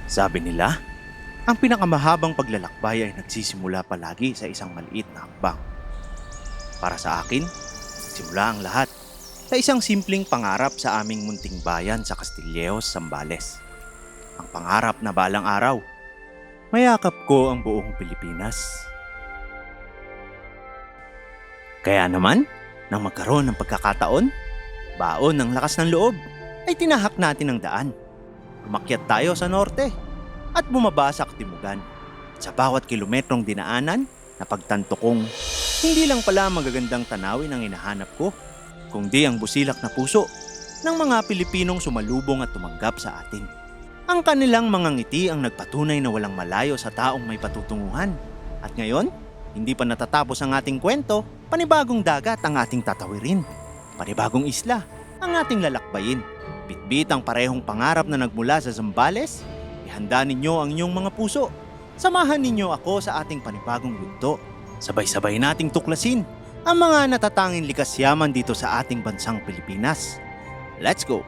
Sabi nila, ang pinakamahabang paglalakbay ay nagsisimula palagi sa isang maliit na hakbang. Para sa akin, simula ang lahat sa isang simpleng pangarap sa aming munting bayan sa Castillejos, Zambales. Ang pangarap na balang araw, mayakap ko ang buong Pilipinas. Kaya naman, nang magkaroon ng pagkakataon, baon ng lakas ng loob, ay tinahak natin ang daan. Umakyat tayo sa norte at bumaba sa Katimugan. Sa bawat kilometrong dinaanan, napagtanto kong hindi lang pala magagandang tanawin ang hinahanap ko, kundi ang busilak na puso ng mga Pilipinong sumalubong at tumanggap sa atin. Ang kanilang mga ngiti ang nagpatunay na walang malayo sa taong may patutunguhan. At ngayon, hindi pa natatapos ang ating kwento, panibagong dagat ang ating tatawirin. Panibagong isla ang ating lalakbayin. Bitbit ang parehong pangarap na nagmula sa Zambales. Ihanda ninyo ang inyong mga puso. Samahan ninyo ako sa ating panibagong yugto. Sabay-sabay nating tuklasin ang mga natatanging likas yaman dito sa ating bansang Pilipinas. Let's go!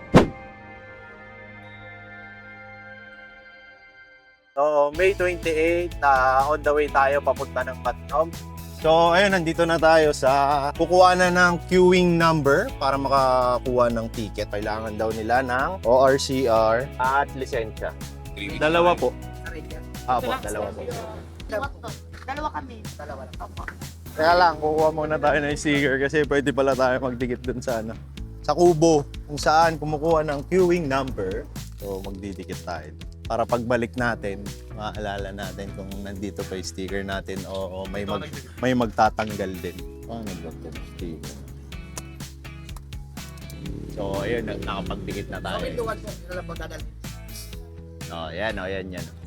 So, May 28, on the way tayo papunta ng Batnom. So, ayun, nandito na tayo sa kukuha na ng queuing number para makakuha ng ticket. Kailangan daw nila ng ORCR at lisensya. Dalawa po. Apo, dalawa po. Dalawa kami. Dalawa lang. Opo. Kaya lang, kukuha muna tayo ng sticker kasi pwede pala tayo magdikit dun sa sa kubo kung saan kumukuha ng queuing number. So, magdidikit tayo. Para pagbalik natin, maalala natin kung nandito pa yung sticker natin o may magtatanggal din. Paano nagdagdag yung sticker? So, ayun, nakapagdikit na tayo. Yan.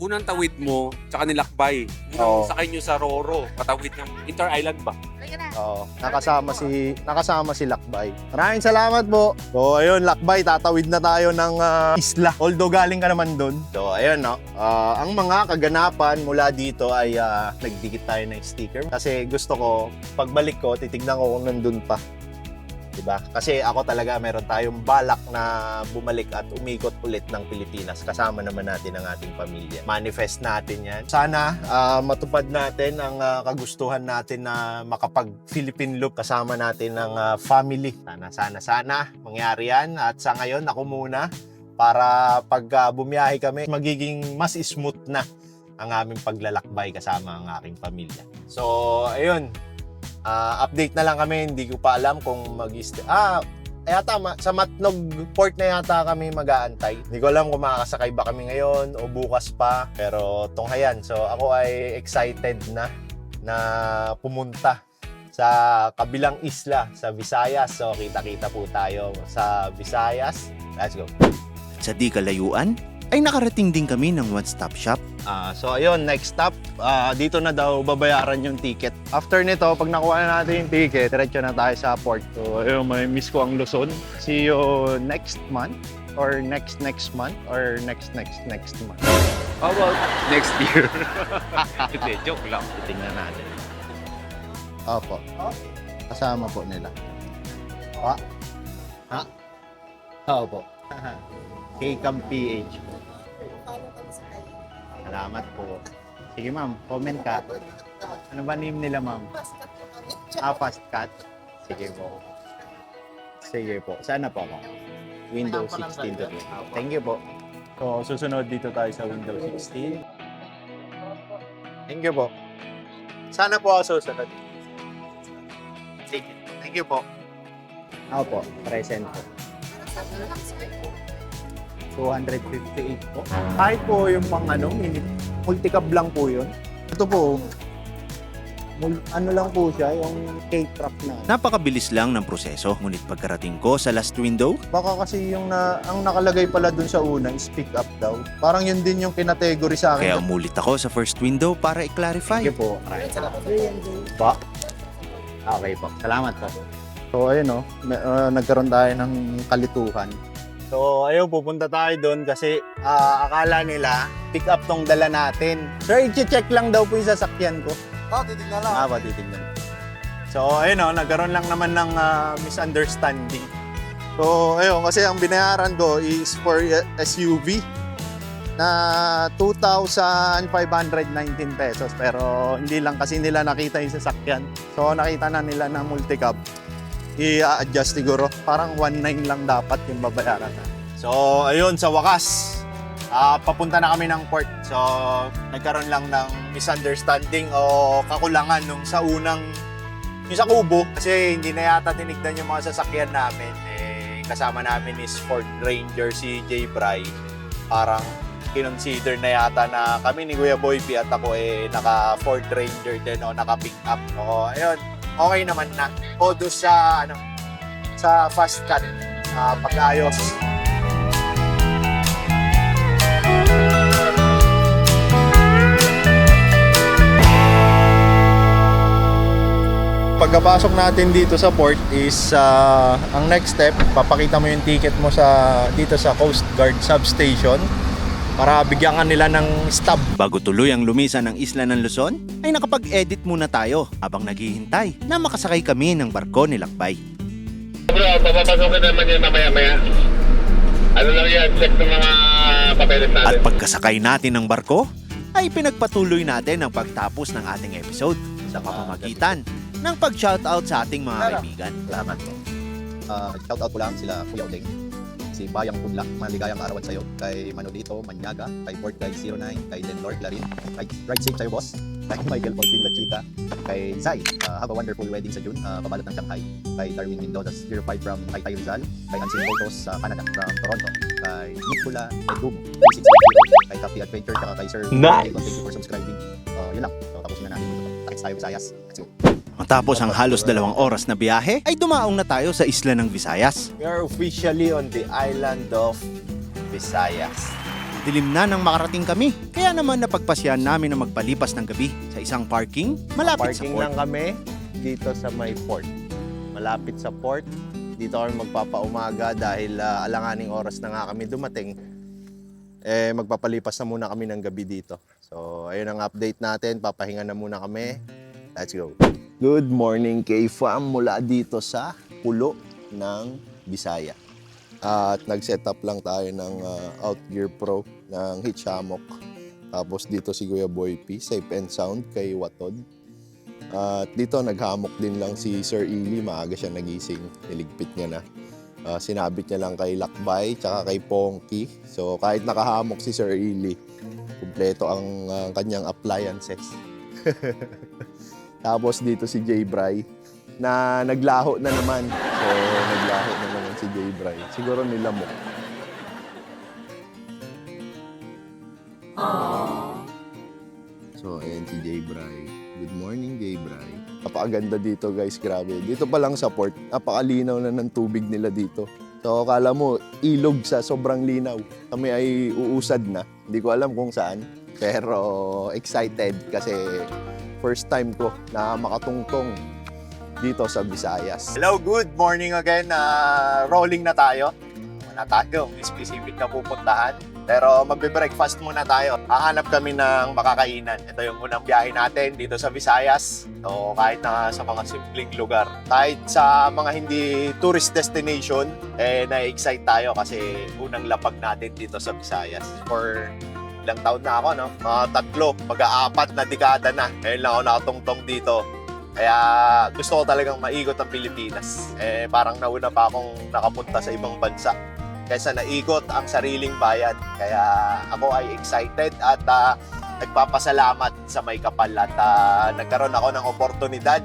Unang tawid mo, tsaka nilakbay. Oo. Unang sakay nyo sa Roro, patawid ng Inter-Island ba? Kaya na. Oo, nakasama si Lakbay. Maraming salamat po. So, ayun, Lakbay, tatawid na tayo ng isla. Although galing ka naman doon. So, ayun, no. Ang mga kaganapan mula dito ay nagdikit tayo ng sticker. Kasi gusto ko, pagbalik ko, titignan ko kung nandun pa. Diba? Kasi ako talaga meron tayong balak na bumalik at umikot ulit ng Pilipinas. Kasama naman natin ang ating pamilya. Manifest natin yan. Sana matupad natin ang kagustuhan natin na makapag-Philippine loop kasama natin ng family. Sana mangyari yan. At sa ngayon, ako muna para pag bumiyahe kami, magiging mas smooth na ang aming paglalakbay kasama ang aking pamilya. So, ayun. Update na lang kami, hindi ko pa alam kung sa Matnog Port na yata kami mag-aantay. Hindi ko alam kung makakasakay ba kami ngayon o bukas pa, pero tunghayan. So ako ay excited na pumunta sa kabilang isla, sa Visayas. So kita-kita po tayo sa Visayas. Let's go! Sa di kalayuan, ay nakarating din kami ng one-stop shop. So ayun, next stop, dito na daw babayaran yung ticket. After nito, pag nakuha na natin yung ticket, diretso na tayo sa port. So ayun, may miss ko ang Luzon. See you next month or next month or next month. How about next year? Hindi, joke lang. Titingnan natin. Opo. Kasama po nila. Ha? Opo. K-Cam PH. Salamat po. Sige ma'am, comment ka. Ano ba name nila ma'am? Fast cut. Sige po. Sige po. Sana po ako. Windows 16 to. Thank you po. So, susunod dito tayo sa Windows 16. Thank you po. Sana po ako susunod. Sige. Thank you po. Ako po. Present po. 258 po. Kahit po yung multicab lang po yun. Ito po, lang po siya, yung K-truck na. Napakabilis lang ng proseso, ngunit pagkarating ko sa last window, Baka kasi ang nakalagay pala dun sa una is pick up daw. Parang yun din yung kinategory sa kaya akin. umulit ako sa first window para i-clarify. Thank you po. Pa? Okay po. Salamat po. So ayun nagkaroon tayo ng kalituhan. So, ayun, pupunta tayo doon kasi akala nila pick up tong dala natin. Sir, i-check lang daw po yung sasakyan ko. Titignan lang. Titignan. So, ayun nagkaroon lang naman ng misunderstanding. So, ayun, kasi ang binayaran ko is for SUV. na 2,519 pesos. Pero hindi lang kasi nila nakita yung sasakyan. So nakita na nila na multi-cab. I-adjust siguro. Parang 1,900 lang dapat yung babayaran na. So ayun, sa wakas, papunta na kami ng port. So nagkaroon lang ng misunderstanding o kakulangan nung sa unang yung sa Kubo. Kasi hindi na yata tinignan yung mga sasakyan namin. Kasama namin is Ford Ranger si J. Bry. Parang kinonsider na yata na kami ni Kuya Boy P at ako naka Ford Ranger din o naka pick up. O ayun, okay naman na. O doon sa sa fast cut pag-ayos. Pagkapasok natin dito sa port is ang next step, papakita mo yung ticket mo dito sa Coast Guard substation para bigyan ka nila ng stub. Bago tuloy ang lumisan ng isla ng Luzon, ay nakapag-edit muna tayo habang naghihintay na makasakay kami ng barko ni Lakbay. Bro, papapasokin naman yan mamaya-maya. Ano lang yan, check ng mga papeles natin. At pagkasakay natin ng barko, ay pinagpatuloy natin ang pagtapos ng ating episode sa pamamagitan ng pag-shoutout sa ating mga kaibigan. Salamat po. Shoutout ko lang sila Kuya Odeng, si Bayang Punla, maligayang arawan sa'yo, kay Manolito Manyaga, kay Port Guy 09, kay Denlor Clarin, kay Ride Safe sa'yo boss, kay Michael Fortin Lachita, kay Zai, have a wonderful wedding sa June, pabalot ng Shanghai, kay Darwin Mendoza 05 from Taytay Rizal, kay Hansin Photos sa Canada from Toronto, kay Nicola Edum 3660, kay Taffy Adventure, kaya kay Sir Nice! Thank you for subscribing. Yun lang, so, tapos na natin dito. Takits tayo Visayas. Let's go. Matapos ang halos 2 oras na biyahe, ay dumaong na tayo sa isla ng Visayas. We are officially on the island of Visayas. Dilim na nang makarating kami, kaya naman napagpasyahan namin na magpalipas ng gabi sa isang parking malapit sa Parking port. lang kami dito sa may port. Malapit sa port. Dito kami magpapaumaga dahil alanganing oras na nga kami dumating. Magpapalipas na muna kami ng gabi dito. So, ayun ang update natin. Papahinga na muna kami. Let's go. Good morning K-Fam mula dito sa Pulo ng Bisaya. At nag-set up lang tayo ng Outgear Pro ng Hitch Hammock. Tapos dito si Kuya Boy P, safe and sound kay Watod. At dito naghammock din lang si Sir Ili, maaga siya nagising, niligpit niya na. Sinabit niya lang kay Lakbay tsaka kay Ponky. So kahit nakahammock si Sir Ili, kumpleto ang kanyang appliances. Tapos dito si J. Bry na naglaho na naman. So naglaho na naman si J. Bry. Siguro nilamok. So ayan si J. Bry. Good morning J. Bry. Napakaganda dito guys, grabe. Dito pa lang sa port, napakalinaw na ng tubig nila dito. So akala mo, ilog sa sobrang linaw. Kami ay uusad na. Hindi ko alam kung saan. Pero excited kasi first time ko na makatungtong dito sa Visayas. Hello, good morning again. Rolling na tayo. Wala tayo specific na pupuntahan. Pero magbe-breakfast muna tayo. Hahanap kami ng makakainan. Ito yung unang biyahe natin dito sa Visayas. So kahit na sa mga simpleng lugar. Kahit sa mga hindi tourist destination, na-excite tayo kasi unang lapag natin dito sa Visayas. For ilang taon na ako, no? Mga 3, mag-4 na dekada na. Ngayon lang ako nakatungtong dito. Kaya gusto ko talagang maigot ang Pilipinas. Parang nauna pa akong nakapunta sa ibang bansa kaysa naigot ang sariling bayan. Kaya ako ay excited at nagpapasalamat sa may kapal at nagkaroon ako ng oportunidad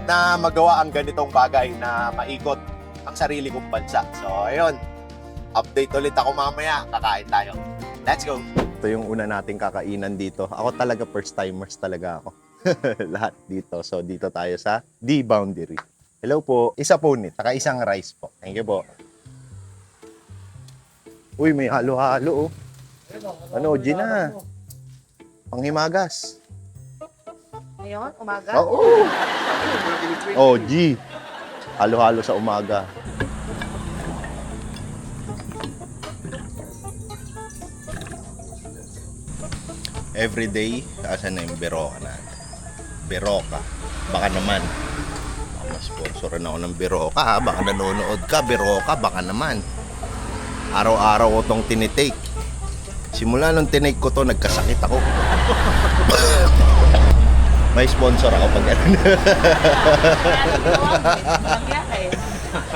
na magawa ang ganitong bagay na maigot ang sarili kong bansa. So ayun, update ulit ako mamaya, kakain tayo. Let's go! Ito yung una nating kakainan dito. Ako talaga first timers talaga ako. Lahat dito. So dito tayo sa D-Boundary. Hello po. Isa po nito. Saka isang rice po. Thank you po. Uy, may halo-halo oh. Ano, Gina? Panghimagas. Ngayon, umaga. Oo. Oh, G. Halo-halo sa umaga. Everyday, asan na yung Beroka natin? Beroka. Baka naman. Mas sponsoran ako ng Beroka ha. Baka nanonood ka, Beroka, baka naman. Araw-araw ko itong tinitake. Simula nung tinake ko to, nagkasakit ako. May sponsor ako pag ano.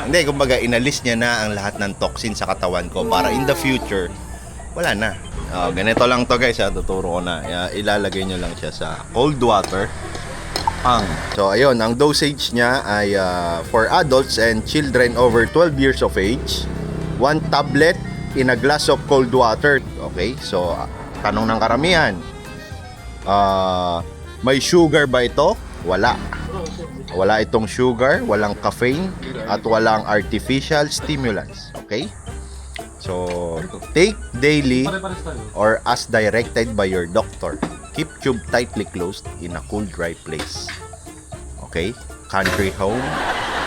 Hindi, kumbaga inalis niya na ang lahat ng toxin sa katawan ko para in the future, wala na. Ganito lang to guys, tuturo ko na. Ilalagay nyo lang siya sa cold water. So ayun, ang dosage niya ay for adults and children over 12 years of age, 1 tablet in a glass of cold water. Okay, so tanong ng karamihan, may sugar ba ito? Wala. Wala itong sugar, walang caffeine, at walang artificial stimulants. Okay? So, take daily or as directed by your doctor. Keep tube tightly closed in a cool, dry place. Okay? Country home,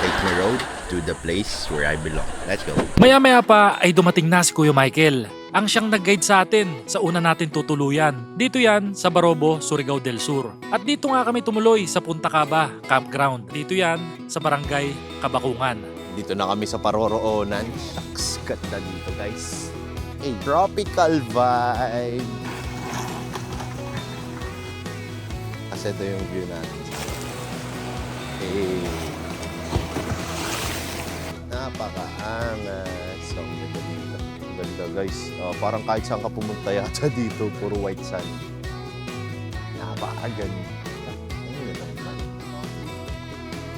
take me road to the place where I belong. Let's go. Maya-maya pa ay dumating na si Kuya Michael. Ang siyang nag-guide sa atin sa una natin tutuluyan. Dito yan sa Barobo, Surigao del Sur. At dito nga kami tumuloy sa Punta Caba Campground. Dito yan sa Barangay Kabakungan. Dito na kami sa Paroroonan. Shucks, ganda dito guys. A tropical vibe. Kasi ito yung view natin. Napakaangas. Ang ganda dito. Ang ganda guys. Parang kahit saan ka pumunta yata dito, puro white sand. Napakaganda.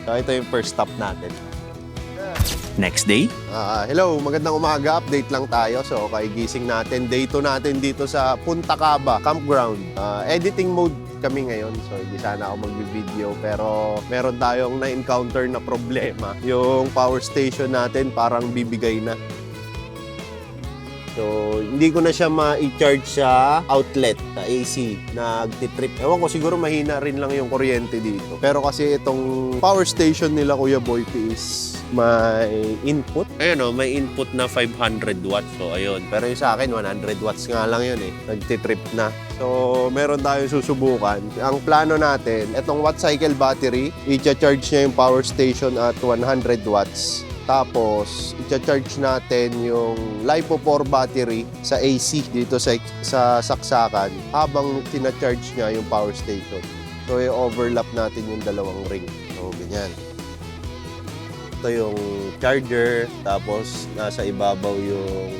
So ito yung first stop natin. Next day, Hello, magandang umaga. Update lang tayo. So, gising natin. Day 2 natin dito sa Punta Caba Campground. Editing mode kami ngayon. So, hindi sana ako mag-video. Pero meron tayong na-encounter na problema. Yung power station natin parang bibigay na. So, hindi ko na siya ma-charge sa outlet, sa AC, nagtitrip. Ewan ko, siguro mahina rin lang yung kuryente dito. Pero kasi itong power station nila, Kuya Boy, is may input. Ayun o, may input na 500 watts. So, ayun. Pero yung sa akin, 100 watts nga lang yun eh. Nagtitrip na. So, meron tayong susubukan. Ang plano natin, itong watt cycle battery, i-charge niya yung power station at 100 watts. Tapos, i-charge natin yung LiPo4 battery sa AC dito sa saksakan habang tina-charge niya yung power station. So, i-overlap natin yung dalawang ring. So, ganyan. Ito yung charger, tapos nasa ibabaw yung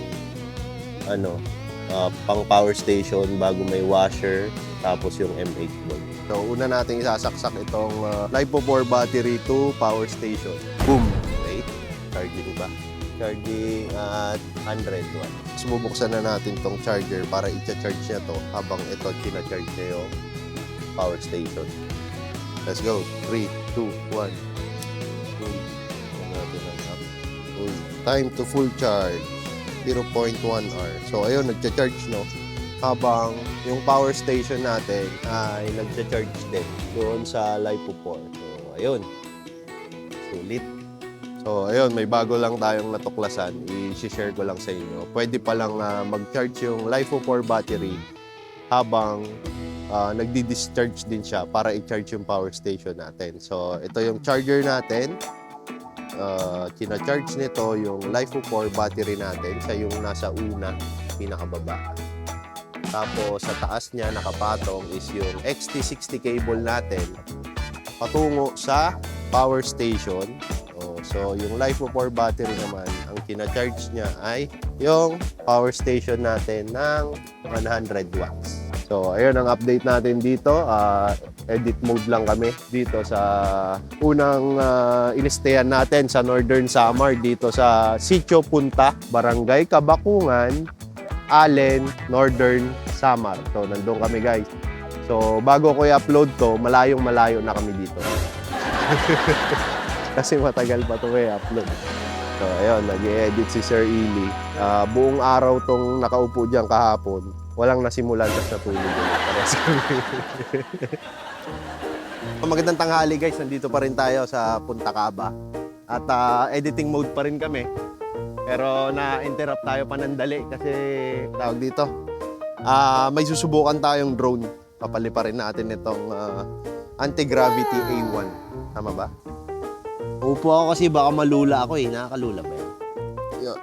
pang power station bago may washer, tapos yung M8 board. So, una natin isasaksak itong LiPo4 battery to power station. Boom! Charging ba? Charging at 100 watts. Bubuksan na natin tong charger para i-charge niya to habang ito tina-charge niya yung power station. Let's go. 3, 2, 1. Time to full charge. 0.1 hour. So, ayun, nagcha-charge, no? Habang yung power station natin ay nagcha-charge din doon sa LiPo4. So, ayun. Sulit. So, ayun, may bago lang tayong natuklasan. I-share ko lang sa inyo. Pwede palang mag-charge yung LiPo4 battery habang nagdi-discharge din siya para i-charge yung power station natin. So, ito yung charger natin. Kina-charge nito yung LiPo4 battery natin. Siya yung nasa una, pinakababa. Tapos, sa taas niya, nakapatong is yung XT60 cable natin patungo sa power station. So, yung LiPo4 battery naman, ang kina-charge niya ay yung power station natin ng 100 watts. So, ayun ang update natin dito. Edit mode lang kami dito sa unang inistayan natin sa Northern Samar dito sa Sitio Punta, Barangay Kabakungan, Allen, Northern Samar. So, nandun kami guys. So, bago ko i-upload to, malayong-malayo na kami dito. Kasi matagal pa ito upload. So, ayun, nag-i-edit si Sir Eli. Buong araw tong nakaupo dyan kahapon. Walang nasimulan kasi natulog ulit. Pares kami. Magandang tanghali guys, nandito pa rin tayo sa Punta Caba. At editing mode pa rin kami. Pero na-interrupt tayo panandali kasi tawag dito. May susubukan tayong drone. Papaliparin natin itong anti-gravity A1. Tama ba? Upo ako kasi baka malula ako eh. Nakakalula ba yun? Yeah.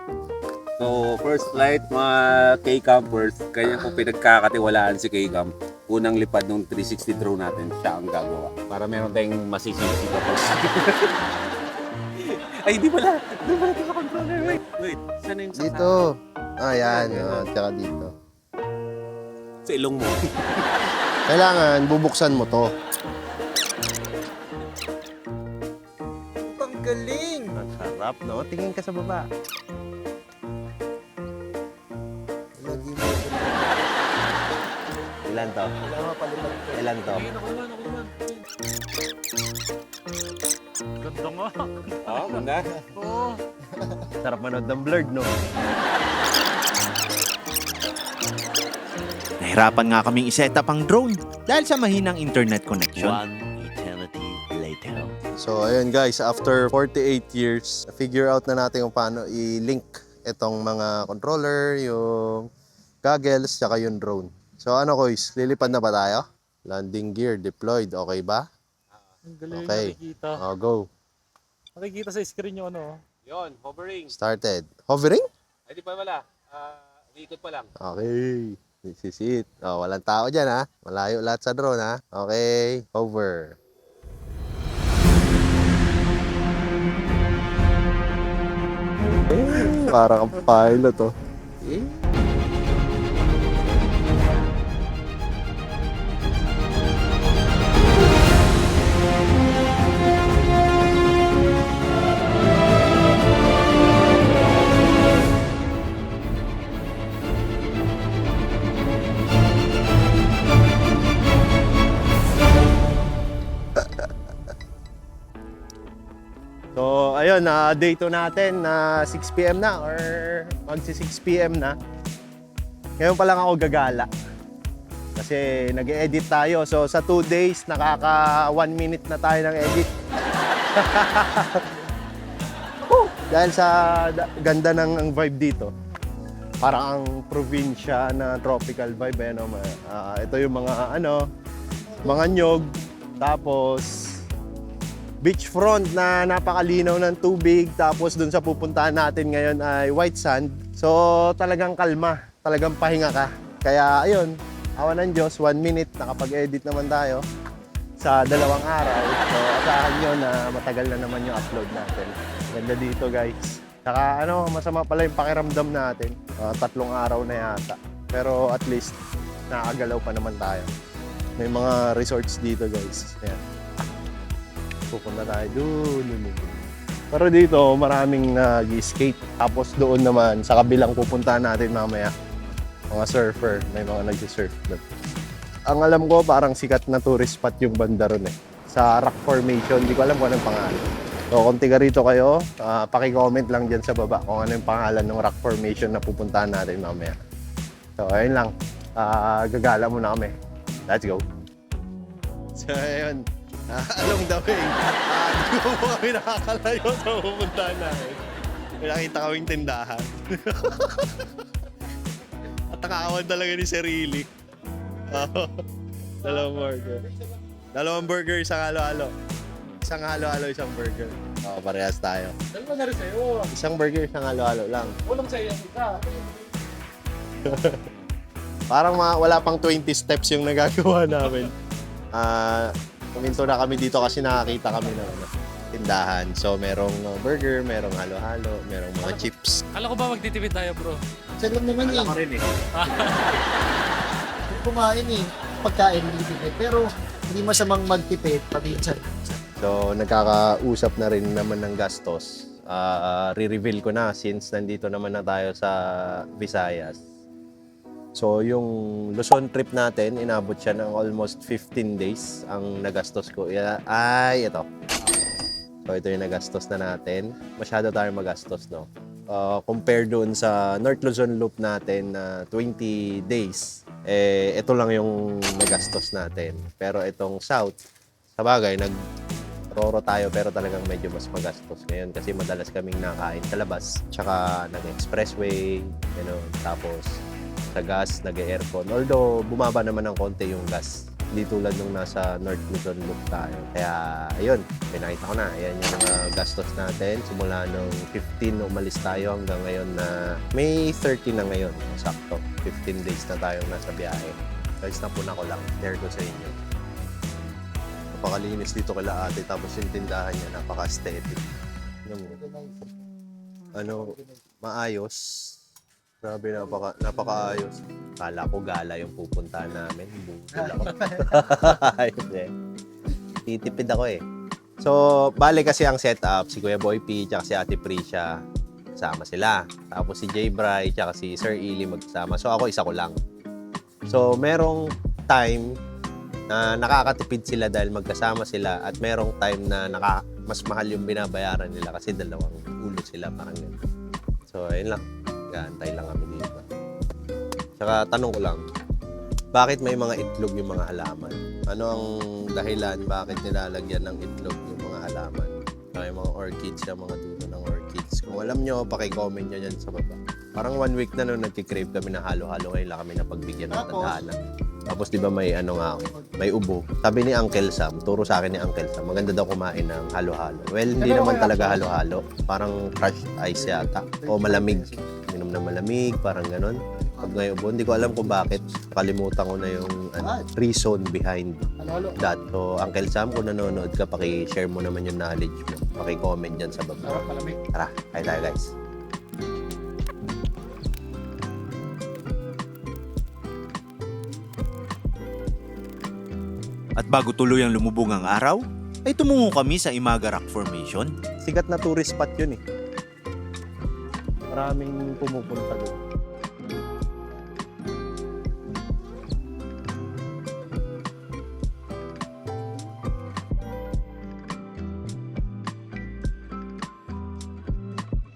So, first flight, mga K-Campers, kanya po pinagkakatiwalaan si K-Camp. Unang lipad ng 360 drone natin, siya ang gagawa. Para meron tayong masisisi tapos. Ay, di pala. Di pala ito sa controller. Wait, saan na yung sa Dito. Ayan, tsaka dito. Sa ilong mo. Kailangan bubuksan mo to. Ang galing! Ang sarap, no? Tingin ka sa baba. Lagi mo. Ilan to? Wala mapalitan ko. Ilan to? Ako naman. Ganda nga. Oo, ganda. Oo. Sarap manood ng blurred, no? Nahirapan nga kaming iset up ang drone dahil sa mahinang internet connection. So, ayun guys, after 48 years, figure out na natin kung paano i-link itong mga controller, yung goggles, saka yung drone. So, ano guys, lilipad na ba tayo? Landing gear deployed, okay ba? Ang galing Okay. nakikita. Oh, go. Nakikita sa screen yung ano. Yun, hovering. Started. Hovering? Ay, di pa wala. Umiikot pa lang. Okay. This is it. Oh, walang tao dyan ha. Malayo lahat sa drone ha. Okay. Hover. Para kang pilot oh. So, ayun, day 2 natin na 6 p.m. na or magsi 6 p.m. na. Ngayon pa lang ako gagala. Kasi nag-edit tayo. So, sa 2 days, nakaka 1 minute na tayo ng edit. Dahil sa ganda ng vibe dito. Parang ang probinsya na tropical vibe. Ano, ito yung mga nyog. Tapos, beachfront na napakalinaw ng tubig. Tapos dun sa pupuntahan natin ngayon ay white sand. So talagang kalma, talagang pahinga ka. Kaya ayun, awa ng Diyos, 1 minute, nakapag-edit naman tayo sa 2 araw. So asahan nyo na matagal na naman yung upload natin. Ganda dito guys. Saka masama pala yung pakiramdam natin. 3 araw na yata. Pero at least, nakagalaw pa naman tayo. May mga resorts dito guys. Ayan. Pupunta tayo doon. Pero dito, maraming nag-skate. Tapos doon naman, sa kabilang pupuntahan natin mamaya, mga surfer. May mga nag-surf doon. Ang alam ko, parang sikat na tourist spot yung banda ron eh. Sa Rock Formation, hindi ko alam kung anong pangalan. So kung tiga rito kayo, paki-comment lang dyan sa baba kung ano yung pangalan ng Rock Formation na pupuntahan natin mamaya. So ayun lang, gagala muna kami. Let's go! So ayun. Along the way, hindi ko po kami nakakalayo sa pupuntahan namin. May nakita kaming tindahan. At nakakawan talaga ni Sarili. Dalawang burger, isang halo-halo. Isang halo-halo, isang burger. Parehas tayo. Dalawa na rin sa'yo. Isang burger, isang halo-halo lang. Walang sa'yo yung isa. Parang wala pang 20 steps yung nagagawa namin. Puminto na kami dito kasi nakakita kami ng tindahan. So, merong burger, merong halo-halo, merong mga chips. Kala ko ba magtitipid tayo, bro? Sa lang naman eh. Ako rin eh. Kumain eh. Pagkain, bibigay. Pero hindi masamang magtipid paminsan. So, nagkakausap na rin naman ng gastos. Re-reveal ko na since nandito naman na tayo sa Visayas. So, yung Luzon trip natin, inabot siya ng almost 15 days ang nagastos ko. Ay, ito. So, ito yung nagastos na natin. Masyado tayo magastos, no? Compare doon sa North Luzon Loop natin na 20 days, ito lang yung nagastos natin. Pero itong South, sa bagay, nag-roro tayo pero talagang medyo mas magastos ngayon kasi madalas kaming nakain sa labas. Tsaka nag-expressway, tapos sa gas, nag-aircon. Although, bumaba naman ng konti yung gas. Di tulad nung nasa North Luzon Loop tayo. Kaya, ayun, pinakita ko na. Ayan yung mga gastos natin. Simula nung 15 umalis tayo hanggang ngayon na May 30 na ngayon. Sakto. 15 days na tayong nasa biyahe. Guys, napuna ko lang. Share ko sa inyo. Napakalinis dito kila ate. Tapos yung tindahan niya, napaka-aesthetic. Ano, maayos. Grabe, napakaayos. Kala ko gala yung pupuntahan namin. Bukol ako. Ayos eh. Titipid ako eh. So, bale kasi ang setup, si Kuya Boy P, tsaka si Ate Prisha, sama sila. Tapos si Jay Bry, tsaka si Sir Ili magsama. So, ako isa ko lang. So, merong time na nakakatipid sila dahil magkasama sila at merong time na mas mahal yung binabayaran nila kasi dalawang ulo sila, parang yun. So, ayun lang. Gaantay lang kami dito. Tsaka tanong ko lang, bakit may mga itlog yung mga halaman? Ano ang dahilan bakit nilalagyan ng itlog yung mga halaman? Yung mga orchids, yung mga dulo ng orchids. Kung alam nyo, pakicomment nyo dyan sa baba. Parang 1 week na nung nagkikrave kami na halo-halo, ngayon lang kami napagbigyan ng tadhana. Tapos di ba may ano nga ako, may ubo. Sabi ni Uncle Sam, turo sa akin ni Uncle Sam, maganda daw kumain ng halo-halo. Well, hindi naman talaga halo-halo. Parang crushed ice yata. O malamig. Minom na malamig, parang ganon. Pag may ubo, hindi ko alam kung bakit. Kalimutan ko na yung reason behind that. So, Uncle Sam, kung nanonood ka, paki-share mo naman yung knowledge mo. Paki-comment dyan sa baba. Tara, kain tayo guys. At bago tuluyang lumubog ang araw, ay tumungo kami sa Imaga Rock Formation. Sikat na tourist spot yun eh. Maraming pumupunta doon.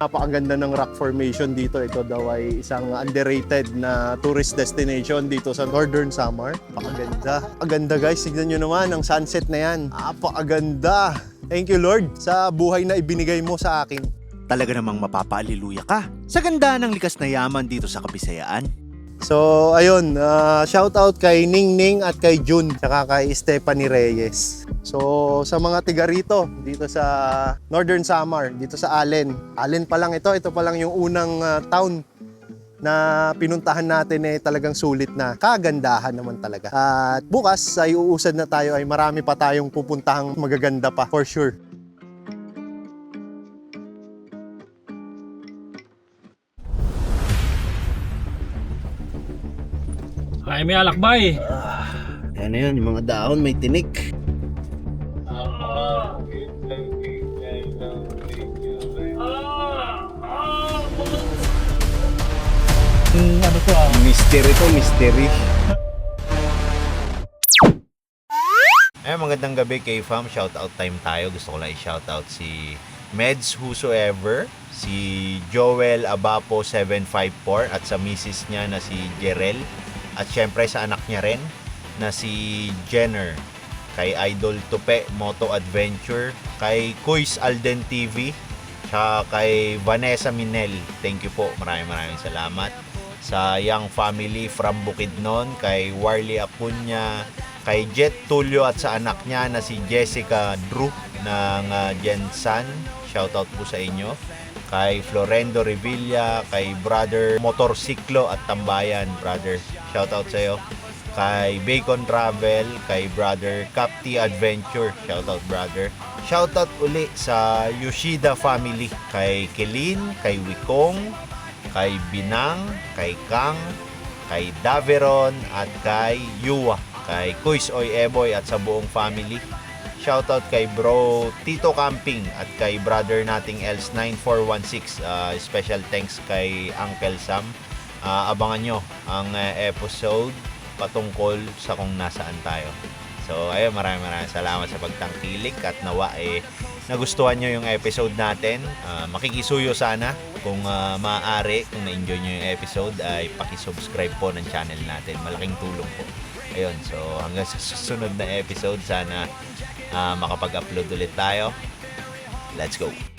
Napakaganda ng rock formation dito. Ito daw ay isang underrated na tourist destination dito sa Northern Samar. Napakaganda. Aganda guys, tignan nyo naman ang sunset na yan. Napakaganda. Thank you Lord sa buhay na ibinigay mo sa akin. Talaga namang mapapaalleluya ka sa ganda ng likas na yaman dito sa Kabisayaan. So ayun, shout out kay Ningning at kay June, tsaka kay Stephanie Reyes. So sa mga tiga rito, dito sa Northern Samar, dito sa Allen. Allen pa lang ito pa lang yung unang town na pinuntahan natin eh talagang sulit na. Kagandahan naman talaga. At bukas ay uusad na tayo, ay marami pa tayong pupuntahang magaganda pa for sure. Ay, may alakbay. Ano yun, yung mga dahon may tinik. Ano to ah? Mystery to, mystery. Magandang gabi kay fam. Shoutout time tayo. Gusto ko lang i-shoutout si Meds Whosoever, si Joel Abapo 754 at sa misis niya na si Jerel. At syempre sa anak niya rin na si Jenner, kay Idol Tupe Moto Adventure, kay Kuis Alden TV, tsaka kay Vanessa Minel. Thank you po, maraming salamat. Sa Young Family from Bukidnon, kay Warley Acuña, kay Jet Tulio at sa anak niya na si Jessica Drew ng Jensan. Shoutout po sa inyo. Kay Florendo Revilla, kay Brother Motorsiklo at Tambayan, brother. Shoutout sa iyo. Kay Bacon Travel, kay Brother Capti Adventure. Shoutout, brother. Shoutout uli sa Yoshida family, kay Kelin, kay Wikong, kay Binang, kay Kang, kay Daveron at kay Yuwa, kay Kuis Oy Eboy at sa buong family. Shoutout kay bro Tito Camping at kay brother nating Els 9416. Special thanks kay Uncle Sam. Abangan nyo ang episode patungkol sa kung nasaan tayo. So ayun, maraming salamat sa pagtangkilik at nawa nagustuhan nyo yung episode natin. Makikisuyo sana kung maaari, kung na-enjoy nyo yung episode ay pakisubscribe po ng channel natin. Malaking tulong po. Ayun, so hanggang sa susunod na episode, sana makapag-upload ulit tayo. Let's go!